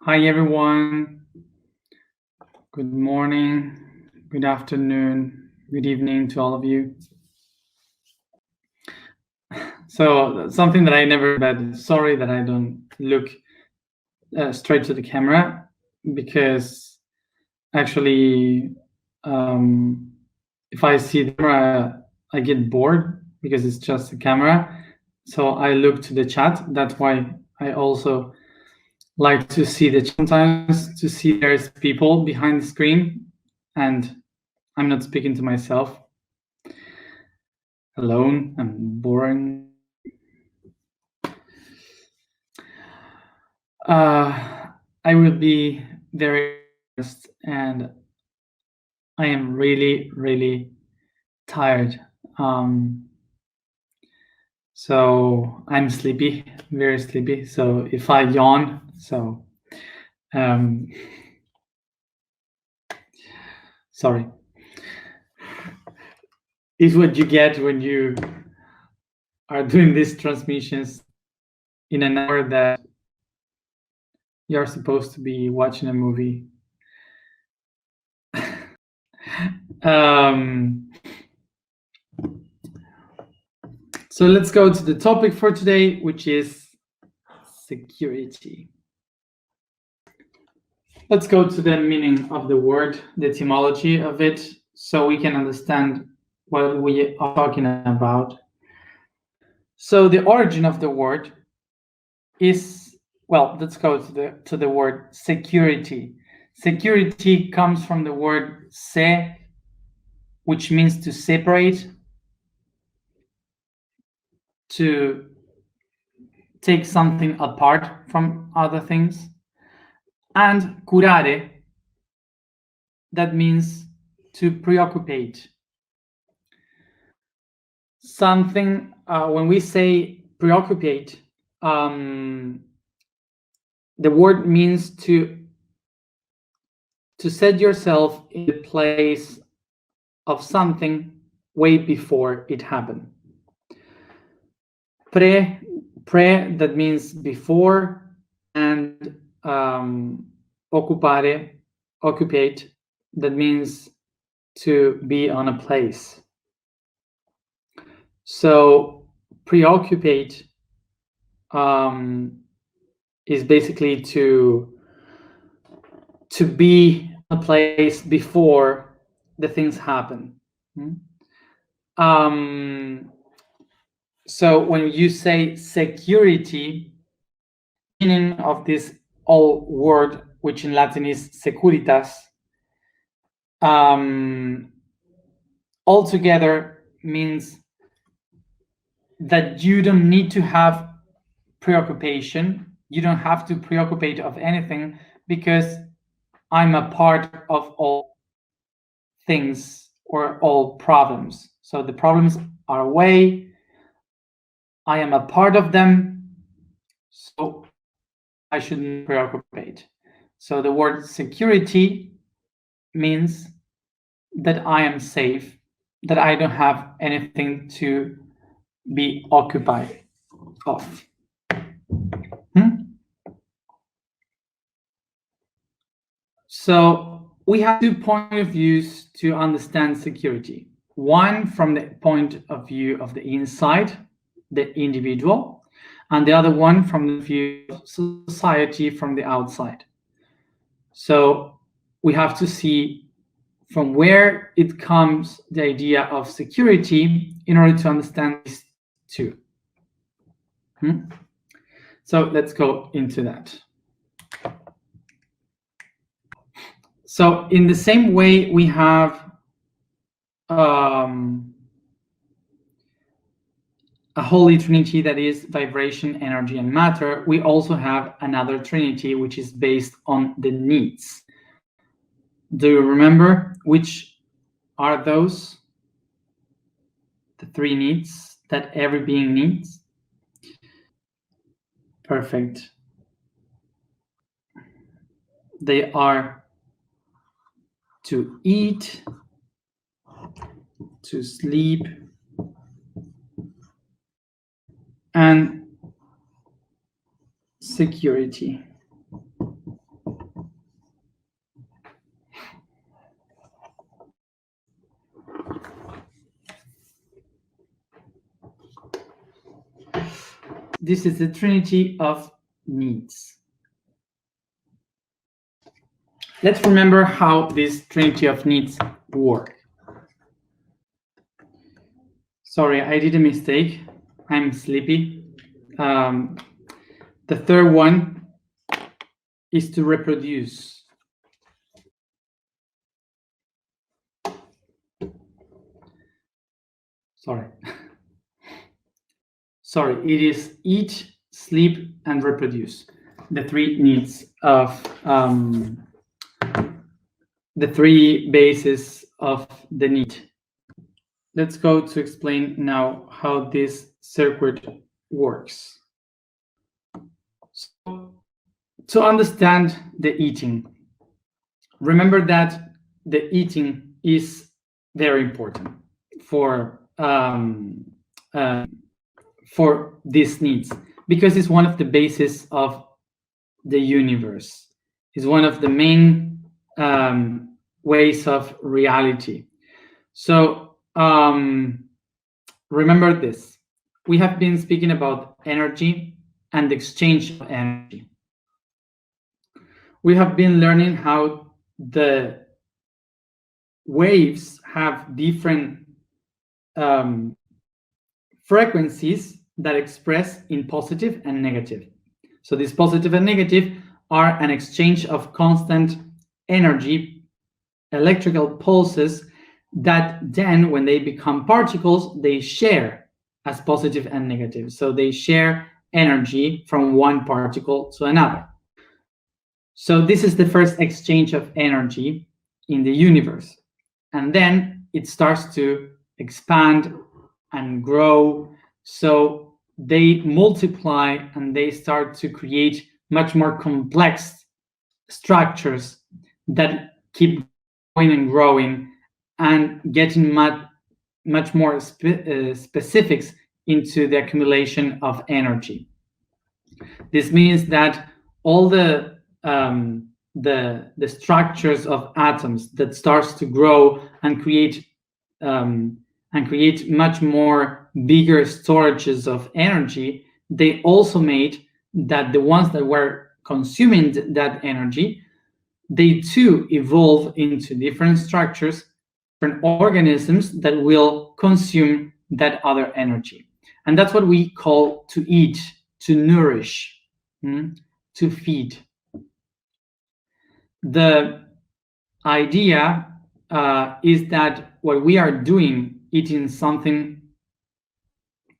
Hi everyone, good morning, good afternoon, good evening to all of you. So something that I never said, sorry that I don't look straight to the camera, because actually if I see the camera, I get bored because it's just a camera. So I look to the chat. That's why I also like to see the chat sometimes, to see there's people behind the screen and I'm not speaking to myself alone. I'm boring. I will be very honest, and I am really tired. So I'm sleepy, very sleepy. So if I yawn, so sorry. It's what you get when you are doing these transmissions in an hour that you're supposed to be watching a movie. So let's go to the topic for today, which is security. Let's go to the meaning of the word, the etymology of it, so we can understand what we are talking about. So the origin of the word is, well, let's go to the word security. Security comes from the word se, which means to separate, to take something apart from other things, and curare, that means to preoccupate. Something, when we say preoccupate, the word means to set yourself in the place of something way before it happened. Pre, that means before, and occupare, occupate, that means to be on a place. So preoccupate is basically to be a place before the things happen. So when you say security, meaning of this old word, which in Latin is securitas, altogether means that you don't need to have preoccupation. You don't have to preoccupate of anything, because I'm a part of all things or all problems. So the problems are away, I am a part of them, so I shouldn't preoccupate. So the word security means that I am safe, that I don't have anything to be occupied of. So we have 2 points of views to understand security. One from the point of view of the inside, the individual, and the other one from the view of society, from the outside. So we have to see from where it comes the idea of security in order to understand these two. So let's go into that. So in the same way we have a holy trinity that is vibration, energy, and matter, we also have another trinity which is based on the needs. Do you remember which are those? The 3 needs that every being needs? Perfect. They are to eat, to sleep, and security. This is the trinity of needs. Let's remember how this trinity of needs work. Sorry, I did a mistake. I'm sleepy. The third one is to reproduce. Sorry. Sorry, it is eat, sleep, and reproduce. The three needs of the three bases of the need. Let's go to explain now how this circuit works. So, to understand the eating, remember that the eating is very important for these needs, because it's one of the bases of the universe. It's one of the main ways of reality. So remember this. We have been speaking about energy and exchange of energy. We have been learning how the waves have different frequencies that express in positive and negative. So these positive and negative are an exchange of constant energy, electrical pulses, that then when they become particles, they share as positive and negative. So they share energy from one particle to another. So this is the first exchange of energy in the universe. And then it starts to expand and grow. So they multiply and they start to create much more complex structures that keep going and growing and getting much more specifics into the accumulation of energy. This means that all the structures of atoms that starts to grow and create much more bigger storages of energy, they also made that the ones that were consuming that energy, they too evolve into different structures, different organisms that will consume that other energy. And that's what we call to eat, to nourish, to feed. The idea is that what we are doing, eating something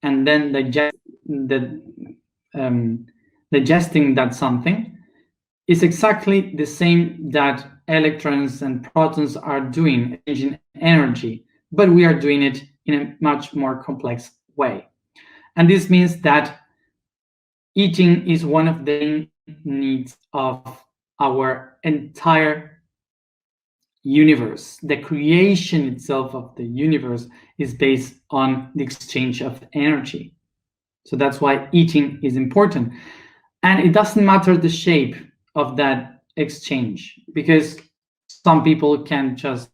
and then digesting that something, is exactly the same that electrons and protons are doing, exchanging energy, but we are doing it in a much more complex way. And this means that eating is one of the needs of our entire universe. The creation itself of the universe is based on the exchange of energy. So that's why eating is important. And it doesn't matter the shape of that exchange, because some people can just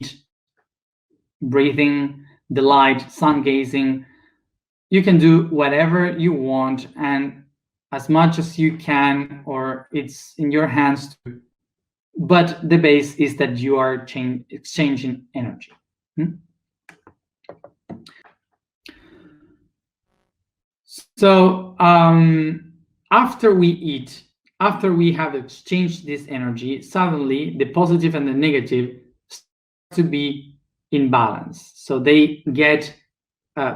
breathing, the light, sun gazing. You can do whatever you want and as much as you can, or it's in your hands to, but the base is that you are exchanging energy. So after we eat, after we have exchanged this energy, suddenly the positive and the negative start to be in balance. So they get,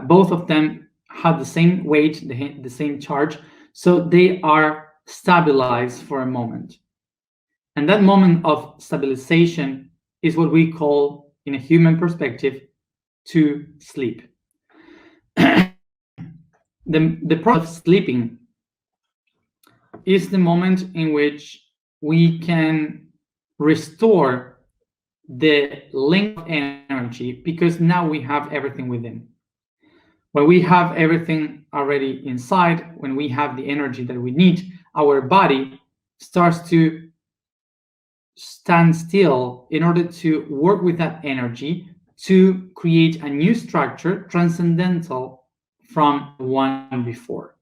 both of them have the same weight, the same charge, so they are stabilized for a moment. And that moment of stabilization is what we call, in a human perspective, to sleep. The process of sleeping is the moment in which we can restore the link of energy, because now we have everything within. When we have everything already inside, when we have the energy that we need, our body starts to stand still in order to work with that energy to create a new structure transcendental from the one before.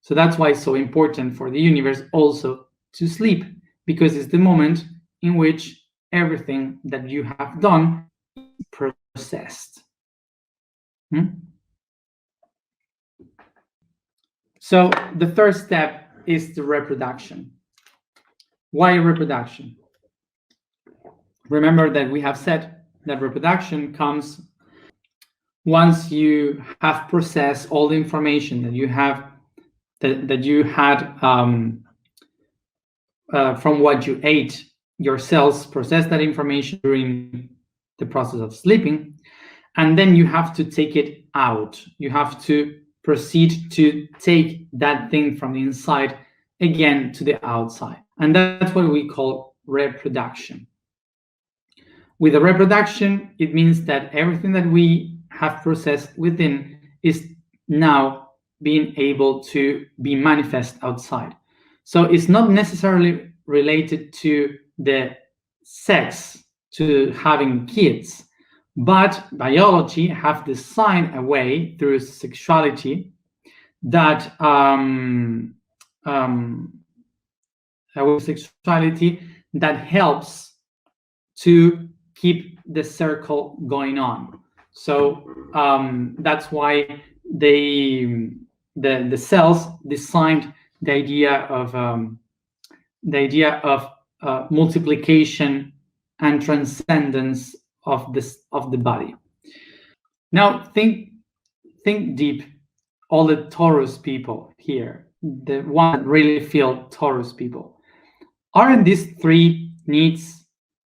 So that's why it's so important for the universe also to sleep, because it's the moment in which everything that you have done is processed. So the third step is the reproduction. Why reproduction? Remember that we have said that reproduction comes once you have processed all the information that you have that you had from what you ate. Your cells process that information during the process of sleeping, and then you have to take it out. You have to proceed to take that thing from the inside again to the outside, and that's what we call reproduction. With the reproduction, it means that everything that we have processed within is now being able to be manifest outside. So it's not necessarily related to the sex, to having kids, but biology have designed a way through sexuality that helps to keep the circle going on. So that's why the cells designed the idea of multiplication and transcendence of the body. Now think deep. All the Taurus people here, the one that really feel Taurus people, aren't these three needs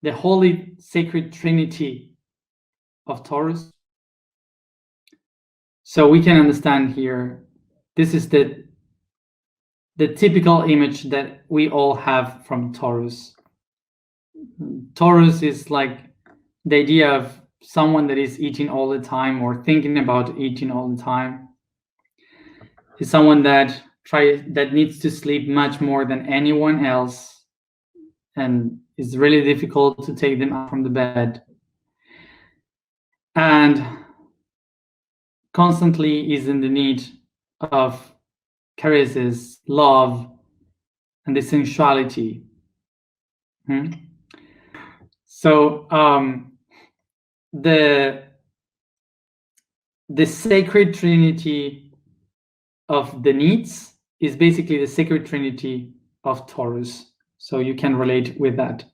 the holy sacred trinity of Taurus? So we can understand here, this is the typical image that we all have from Taurus. Taurus is like the idea of someone that is eating all the time or thinking about eating all the time. Is someone that needs to sleep much more than anyone else, and it's really difficult to take them out from the bed, and constantly is in the need of caresses, love, and the sensuality. So the sacred trinity of the needs is basically the sacred trinity of Taurus. So you can relate with that.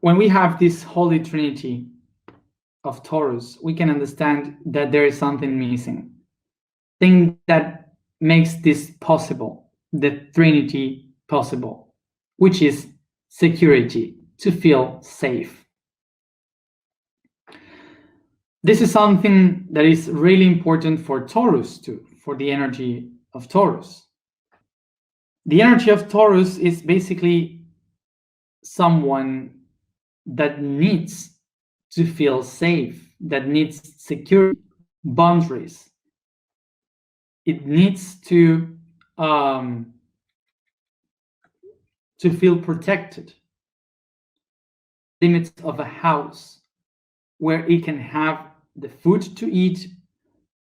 When we have this holy trinity of Taurus, we can understand that there is something missing. Thing that makes this possible, the trinity possible, which is security, to feel safe. This is something that is really important for Taurus too, for the energy of Taurus. The energy of Taurus is basically someone that needs to feel safe, that needs security, boundaries. It needs to feel protected. Limits of a house where it can have the food to eat,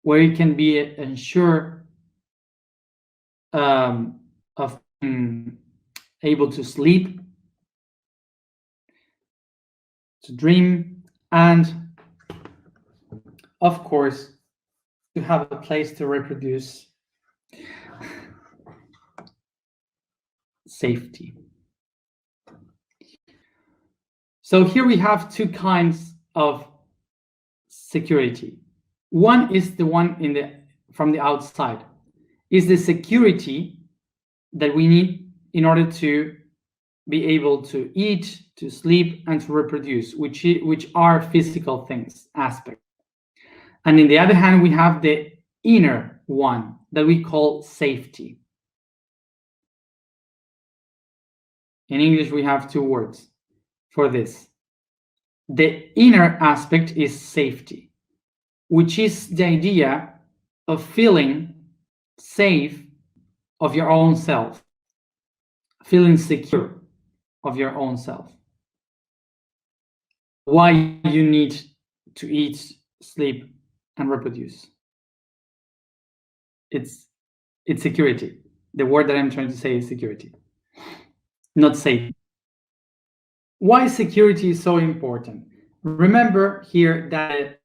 where it can be ensured of being able to sleep, to dream, and of course to have a place to reproduce. Safety. So here we have two kinds of security. One is the one from the outside, is the security that we need in order to be able to eat, to sleep, and to reproduce, which are physical things, aspects. And in the other hand, we have the inner one that we call safety. In English, we have two words for this. The inner aspect is safety, which is the idea of feeling safe of your own self, feeling secure of your own self. Why you need to eat, sleep, and reproduce. It's security. The word that I'm trying to say is security, not safety. Why security is so important? Remember here that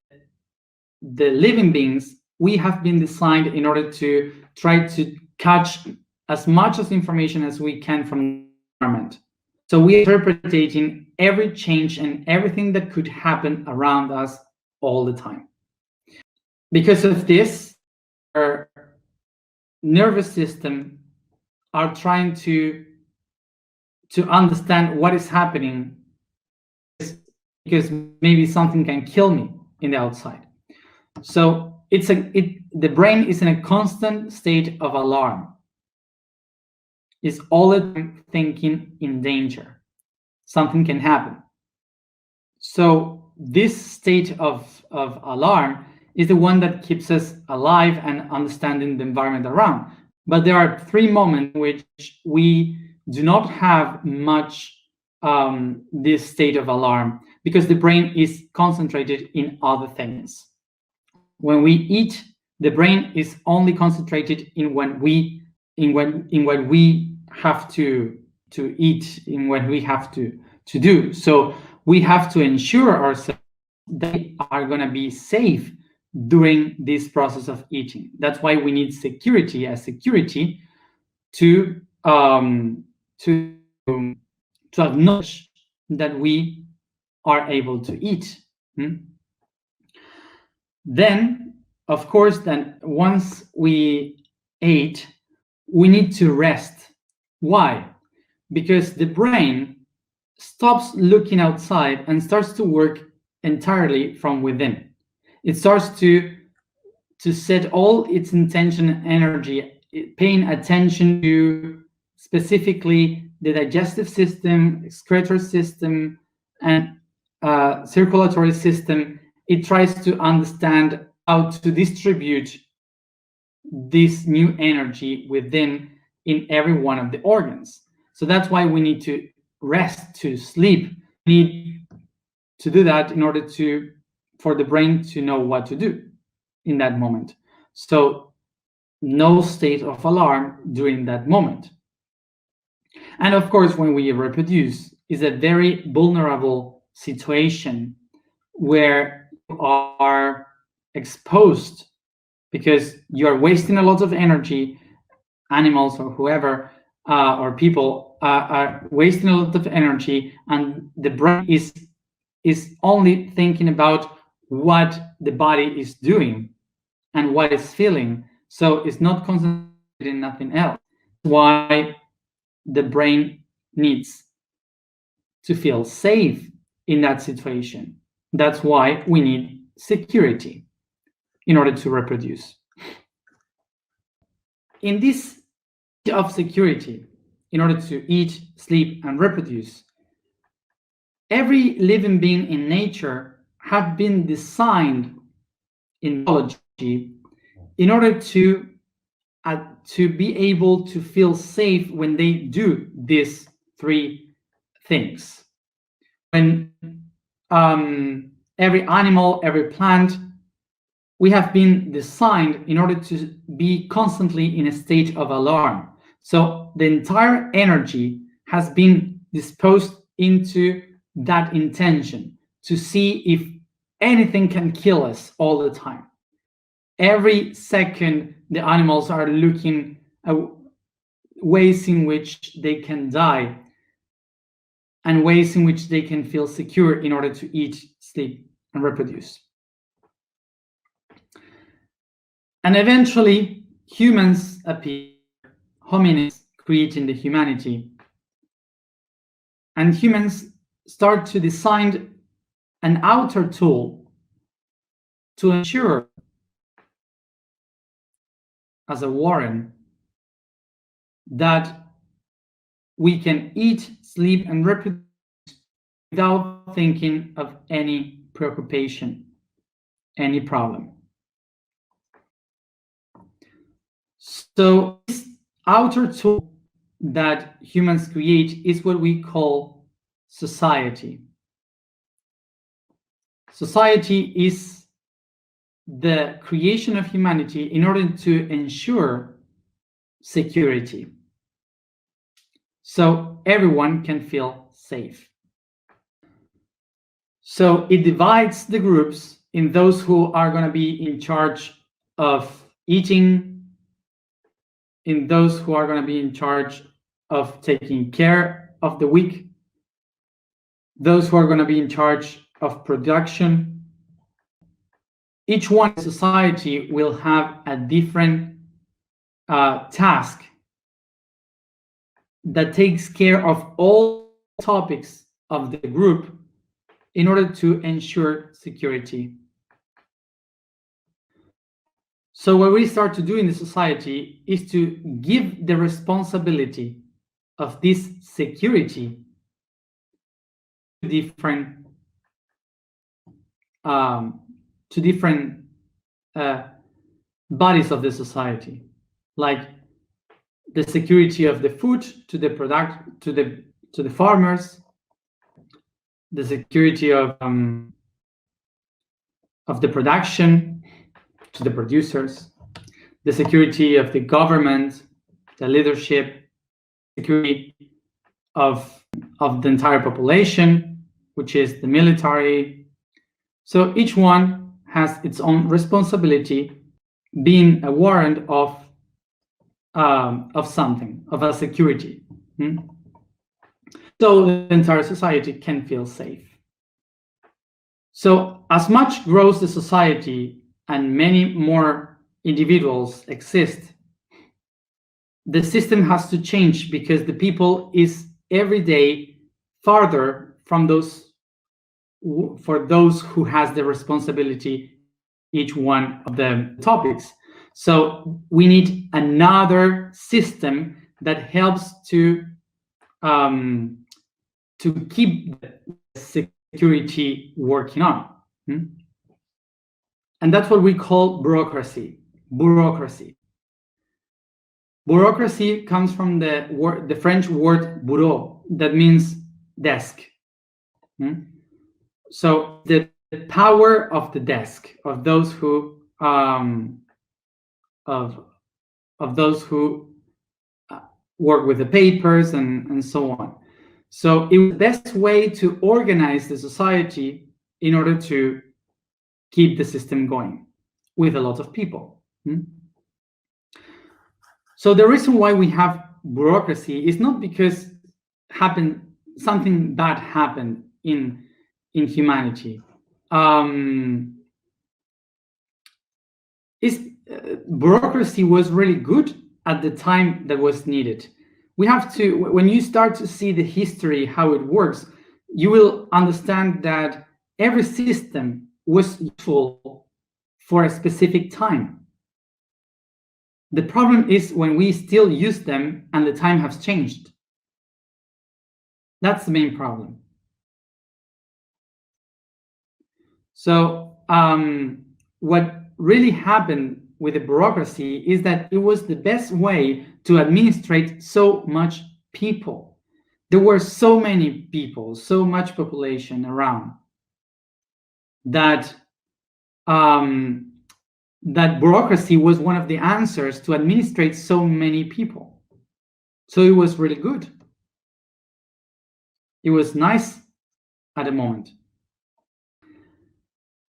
the living beings, we have been designed in order to try to catch as much as information as we can from the environment. So we are interpreting every change and everything that could happen around us all the time. Because of this, our nervous system are trying to understand what is happening, because maybe something can kill me in the outside. So the brain is in a constant state of alarm. It's all the time thinking in danger. Something can happen. So this state of alarm is the one that keeps us alive and understanding the environment around. But there are 3 moments in which we do not have much this state of alarm, because the brain is concentrated in other things. When we eat, the brain is only concentrated in what we have to eat, in what we have to do. So we have to ensure ourselves that we are going to be safe during this process of eating. That's why we need security to acknowledge that we are able to eat. Then, of course, then once we ate, we need to rest. Why? Because the brain stops looking outside and starts to work entirely from within. It starts to set all its intention and energy, paying attention to specifically the digestive system, excretory system, and circulatory system. It tries to understand how to distribute this new energy within in every one of the organs. So that's why we need to rest, to sleep. We need to do that in order for the brain to know what to do in that moment. So no state of alarm during that moment. And of course, when we reproduce, is a very vulnerable situation where you are exposed, because you are wasting a lot of energy. Animals or whoever or people are wasting a lot of energy, and the brain is only thinking about what the body is doing and what it's feeling. So it's not concentrating in nothing else. That's why the brain needs to feel safe in that situation. That's why we need security in order to reproduce. In this of security, in order to eat, sleep, and reproduce, every living being in nature have been designed in biology in order to be able to feel safe when they do these 3 things. When every animal, every plant, we have been designed in order to be constantly in a state of alarm. So the entire energy has been disposed into that intention to see if anything can kill us all the time. Every second, the animals are looking at ways in which they can die and ways in which they can feel secure in order to eat, sleep, and reproduce. And eventually, humans appear, hominids creating the humanity. And humans start to design an outer tool to ensure, as a warren, that we can eat, sleep, and reproduce without thinking of any preoccupation, any problem. So this outer tool that humans create is what we call society. Society is the creation of humanity in order to ensure security, so everyone can feel safe. So it divides the groups in those who are going to be in charge of eating, in those who are going to be in charge of taking care of the weak, those who are going to be in charge of production. Each one in society will have a different task that takes care of all topics of the group in order to ensure security. So what we start to do in the society is to give the responsibility of this security to different bodies of the society, like the security of the food to the to the farmers, the security of the production to the producers, the security of the government, the leadership, security of the entire population, which is the military. So each one has its own responsibility, being a warrant of something, of a security. So the entire society can feel safe. So as much grows the society and many more individuals exist, the system has to change, because the people is every day farther from those who has the responsibility each one of the topics. So we need another system that helps to keep the security working on. And that's what we call bureaucracy. Bureaucracy comes from the French word bureau, that means desk. So the power of the desk, of those who work with the papers and so on. So it was the best way to organize the society in order to keep the system going with a lot of people. So the reason why we have bureaucracy is not because something bad happened in humanity. Bureaucracy was really good at the time that was needed. We have to, when you start to see the history, how it works, you will understand that every system was useful for a specific time. The problem is when we still use them and the time has changed. That's the main problem. So what really happened with the bureaucracy is that it was the best way to administrate so much people. There were so many people, so much population around, that that bureaucracy was one of the answers to administrate so many people. So it was really good. It was nice at the moment.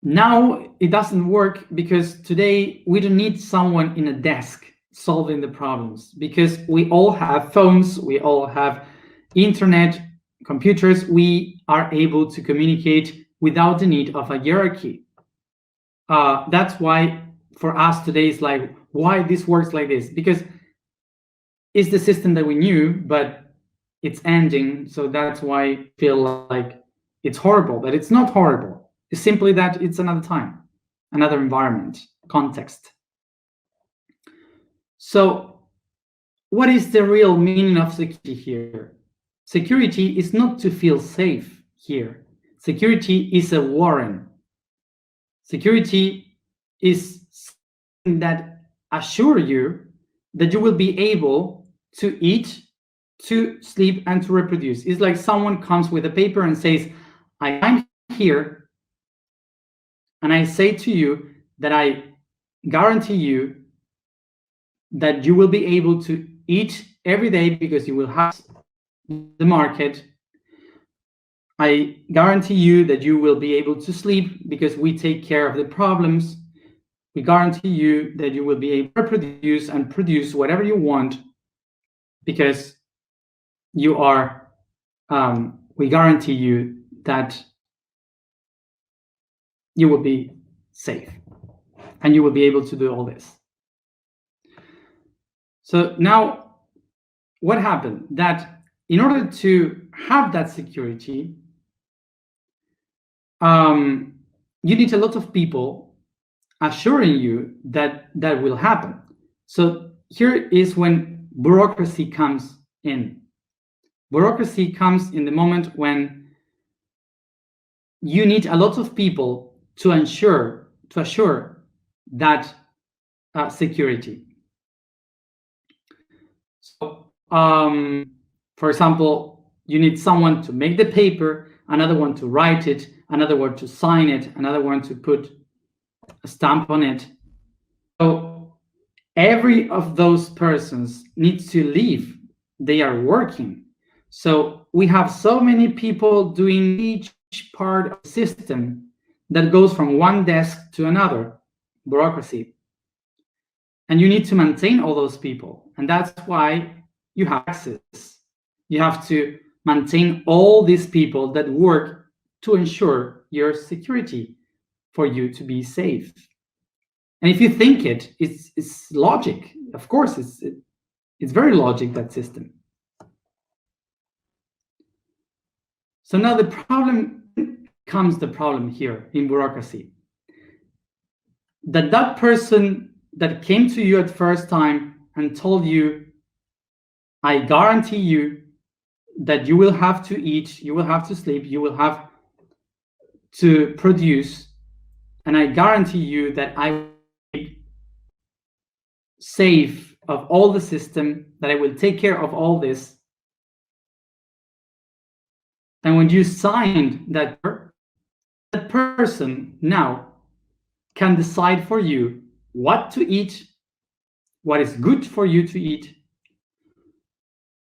Now it doesn't work, because today we don't need someone in a desk solving the problems, because we all have phones, we all have internet, computers. We are able to communicate without the need of a hierarchy. That's why for us today is like, why this works like this? Because it's the system that we knew, but it's ending. So that's why I feel like it's horrible, but it's not horrible. It's simply that it's another time, another environment, context. So what is the real meaning of security here? Security is not to feel safe here. Security is a warrant. Security is something that assures you that you will be able to eat, to sleep, and to reproduce. It's like someone comes with a paper and says, I'm here, and I say to you that I guarantee you that you will be able to eat every day because you will have the market. I guarantee you that you will be able to sleep because we take care of the problems. We guarantee you that you will be able to produce and produce whatever you want because you are, we guarantee you that you will be safe and you will be able to do all this. So now what happened? That in order to have that security, you need a lot of people assuring you that that will happen. So here is when bureaucracy comes in. Bureaucracy comes in the moment when you need a lot of people to assure that security. So, for example, you need someone to make the paper, another one to write it, another one to sign it, another one to put a stamp on it. So every of those persons needs to leave. They are working. So we have so many people doing each part of the system that goes from one desk to another, bureaucracy. And you need to maintain all those people. And that's why you have access. You have to maintain all these people that work to ensure your security for you to be safe. And if you think it's logic. Of course, it's very logic, that system. So now the problem here in bureaucracy. That person that came to you at first time and told you, I guarantee you that you will have to eat, you will have to sleep, you will have to produce, and I guarantee you that I will be safe of all the system, that I will take care of all this. And when you signed that person now can decide for you what to eat, what is good for you to eat,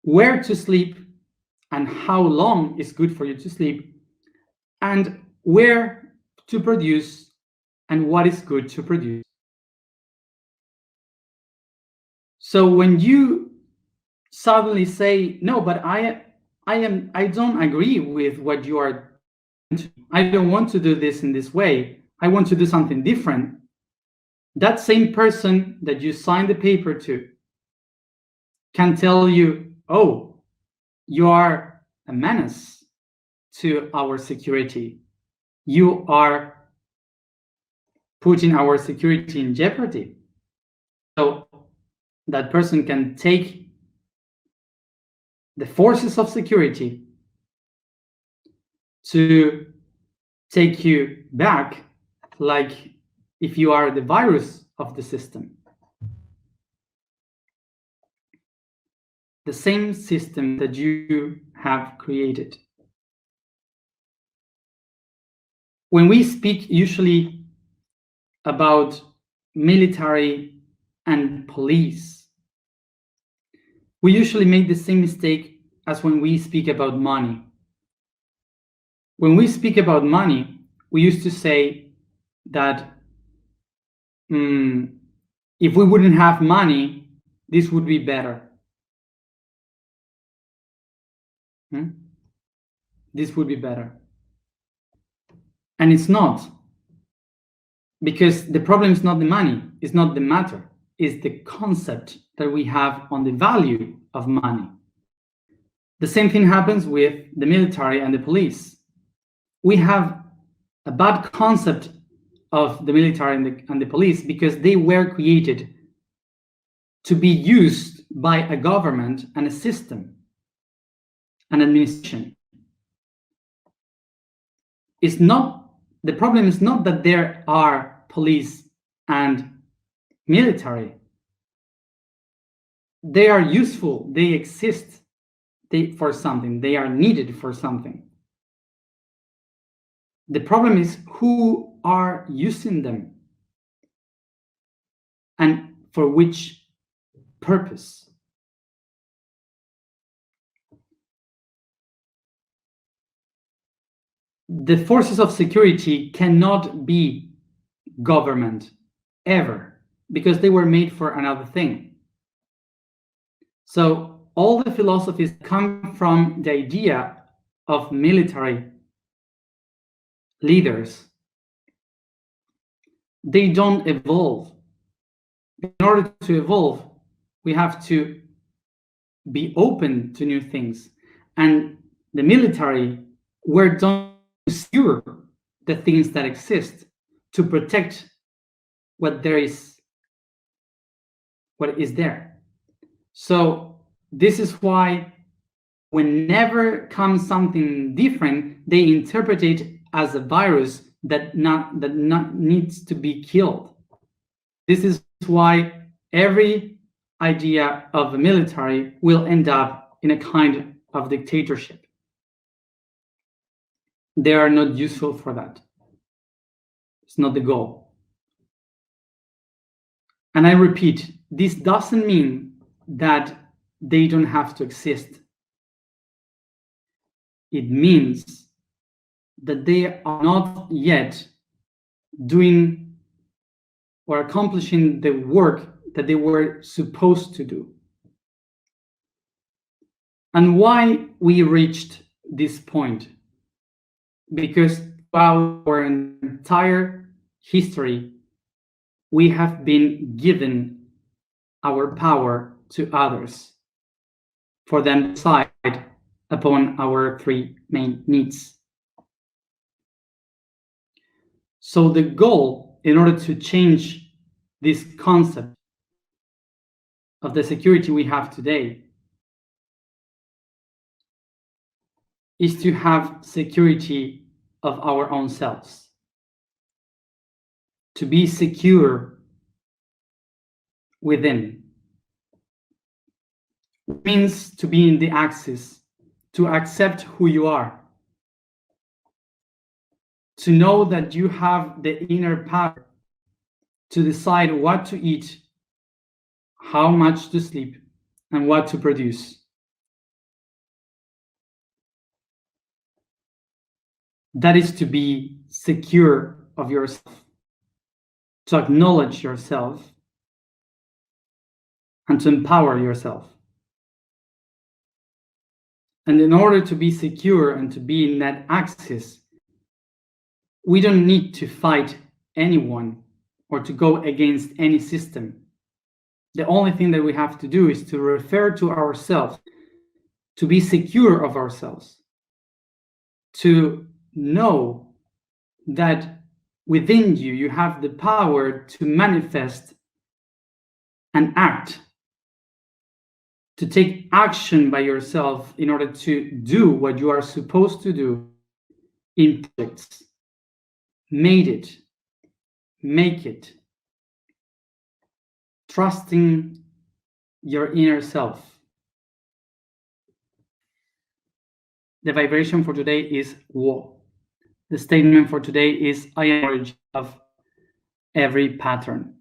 where to sleep, and how long is good for you to sleep, and where to produce and what is good to produce. So when you suddenly say, no, but I don't agree with what you are doing. I don't want to do this in this way. I want to do something different. That same person that you signed the paper to can tell you, oh, you are a menace to our security. You are putting our security in jeopardy. So that person can take the forces of security to take you back, like if you are the virus of the system. The same system that you have created. When we speak usually about military and police, we usually make the same mistake as when we speak about money. When we speak about money, we used to say that if we wouldn't have money, this would be better. This would be better. And it's not. Because the problem is not the money, it's not the matter, it's the concept that we have on the value of money. The same thing happens with the military and the police. We have a bad concept of the military and the police because they were created to be used by a government and a system, an administration. It's not, the problem is not that there are police and military. They are useful, they exist for something, they are needed for something. The problem is who are using them. and for which purpose? The forces of security cannot be government ever, because they were made for another thing. So all the philosophies come from the idea of military leaders. They don't evolve. In order to evolve, we have to be open to new things. And the military were done to secure the things that exist, to protect what is there. So this is why whenever comes something different, they interpret it as a virus that needs to be killed. This is why every idea of the military will end up in a kind of dictatorship. They are not useful for that. It's not the goal. And I repeat, this doesn't mean that they don't have to exist. It means that they are not yet doing or accomplishing the work that they were supposed to do. And why we reached this point? Because throughout our entire history, we have been given our power to others for them to decide upon our three main needs. So the goal, in order to change this concept of the security we have today, is to have security of our own selves. To be secure within. It means to be in the axis, to accept who you are, to know that you have the inner power to decide what to eat, how much to sleep, and what to produce. That is to be secure of yourself, to acknowledge yourself, and to empower yourself. And in order to be secure and to be in that axis, we don't need to fight anyone or to go against any system. The only thing that we have to do is to refer to ourselves, to be secure of ourselves, to know that within you, you have the power to manifest and act, to take action by yourself in order to do what you are supposed to do in projects. Make it, trusting your inner self. The vibration for today is Wo. The statement for today is I am the origin of every pattern.